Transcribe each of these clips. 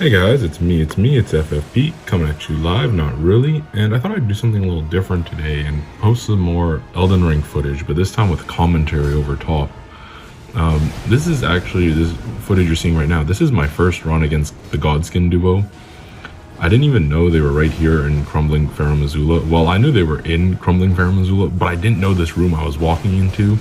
Hey guys, it's me, it's FFP, coming at you live, not really, and I thought I'd do something a little different today and post some more Elden Ring footage, but this time with commentary over top. This is actually, this footage you're seeing right now, this is my first run against the Godskin duo. I didn't even know they were right here in Crumbling Farum Azula. Well, I knew they were in Crumbling Farum Azula, but I didn't know this room I was walking into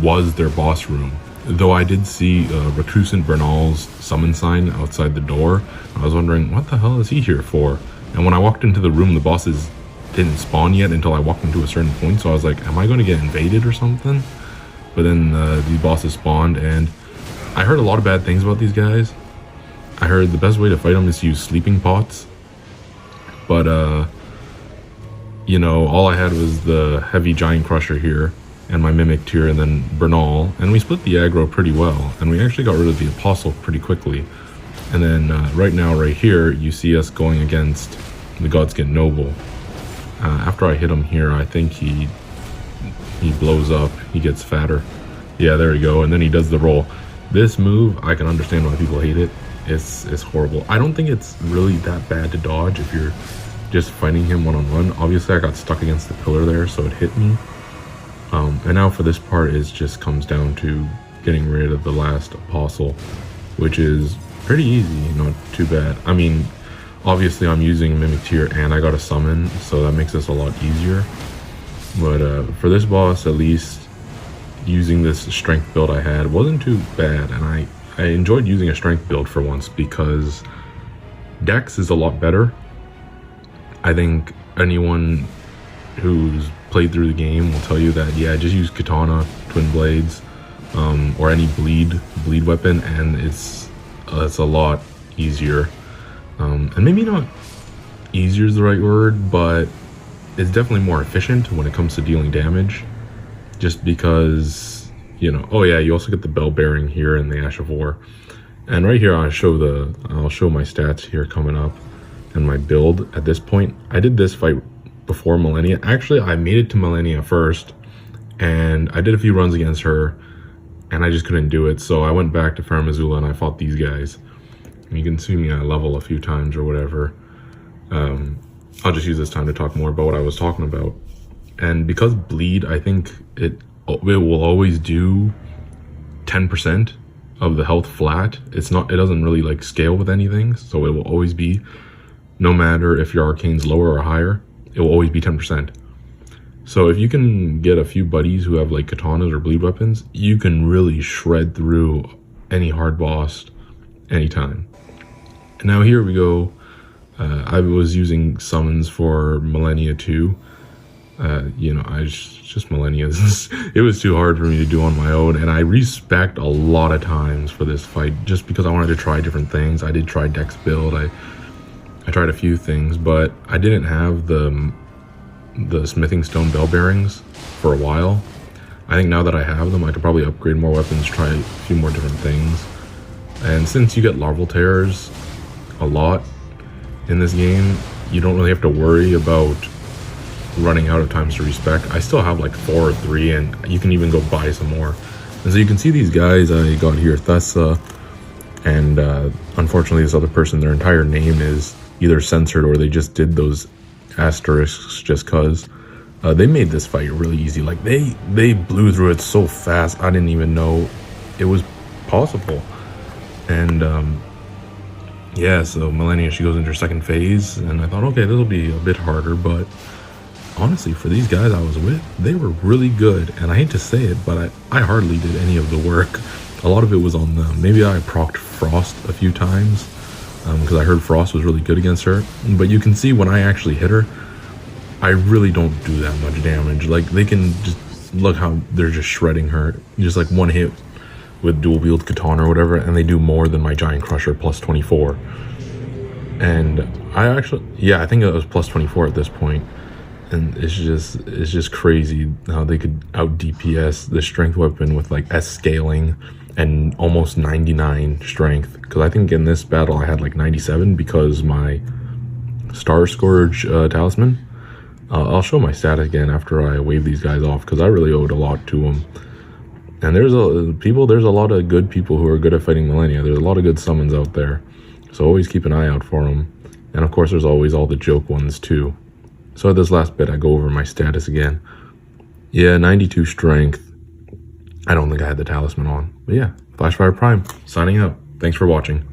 was their boss room. Though I did see Recusant Bernal's summon sign outside the door. I was wondering, what the hell is he here for? And when I walked into the room, the bosses didn't spawn yet until I walked into a certain point. So I was like, am I going to get invaded or something? But then these bosses spawned, and I heard a lot of bad things about these guys. I heard the best way to fight them is to use sleeping pots. But, you know, all I had was the heavy giant crusher here and my mimic tier, and then Bernal, and we split the aggro pretty well, and we actually got rid of the apostle pretty quickly. And then right now, right here, you see us going against the Godskin noble. After I hit him here, I think he blows up, he gets fatter. Yeah, there we go, and then he does the roll. This move, I can understand why people hate it. It's horrible. I don't think it's really that bad to dodge if you're just fighting him one-on-one. Obviously, I got stuck against the pillar there, so it hit me. And now for this part, it just comes down to getting rid of the last apostle, which is pretty easy, not too bad. I mean, obviously I'm using mimic tier and I got a summon, so that makes this a lot easier. But for this boss, at least, using this strength build I had wasn't too bad, and I enjoyed using a strength build for once because Dex is a lot better. I think anyone who's played through the game will tell you that, yeah, just use katana, twin blades, or any bleed weapon, and it's a lot easier. And maybe not easier is the right word, but it's definitely more efficient when it comes to dealing damage, just because, you know, oh yeah, you also get the bell bearing here in the Ash of War. And right here I'll show my stats here coming up and my build at this point. I did this fight before Malenia. Actually, I made it to Malenia first, and I did a few runs against her, and I just couldn't do it. So I went back to Farum Azula and I fought these guys. And you can see me at level a few times or whatever. I'll just use this time to talk more about what I was talking about. And because bleed, I think it will always do 10% of the health flat. It doesn't really like scale with anything, so it will always be, no matter if your arcane's lower or higher, it will always be 10%. So if you can get a few buddies who have like katanas or bleed weapons, you can really shred through any hard boss anytime. And now here we go. I was using summons for Malenia too. You know, just Malenia. It was too hard for me to do on my own, and I respect a lot of times for this fight just because I wanted to try different things. I did try Dex build. I tried a few things, but I didn't have the smithing stone bell bearings for a while. I think now that I have them, I could probably upgrade more weapons, try a few more different things. And since you get larval tears a lot in this game, you don't really have to worry about running out of times to respec. I still have like 4 or 3, and you can even go buy some more. And so you can see these guys I got here, Thessa, and unfortunately this other person, their entire name is either censored or they just did those asterisks just cause. They made this fight really easy. Like they blew through it so fast, I didn't even know it was possible. And yeah, so Malenia, she goes into her second phase, and I thought, okay, this will be a bit harder, but honestly, for these guys I was with, they were really good. And I hate to say it, but I hardly did any of the work. A lot of it was on them. Maybe I procced Frost a few times, because I heard Frost was really good against her. But you can see when I actually hit her, I really don't do that much damage. Like, they can just, look how they're just shredding her. Just like one hit with dual wield katana or whatever, and they do more than my giant crusher plus 24. And I actually, yeah, I think it was plus 24 at this point. And it's just crazy how they could out-DPS the strength weapon with like S scaling and almost 99 strength. Because I think in this battle I had like 97 because my Star Scourge talisman. I'll show my stat again after I wave these guys off, because I really owed a lot to them. And there's a lot of good people who are good at fighting Malenia. There's a lot of good summons out there. So always keep an eye out for them. And of course, there's always all the joke ones too. So at this last bit, I go over my status again. Yeah, 92 strength. I don't think I had the talisman on. But yeah, Flashfire Prime, signing out. Thanks for watching.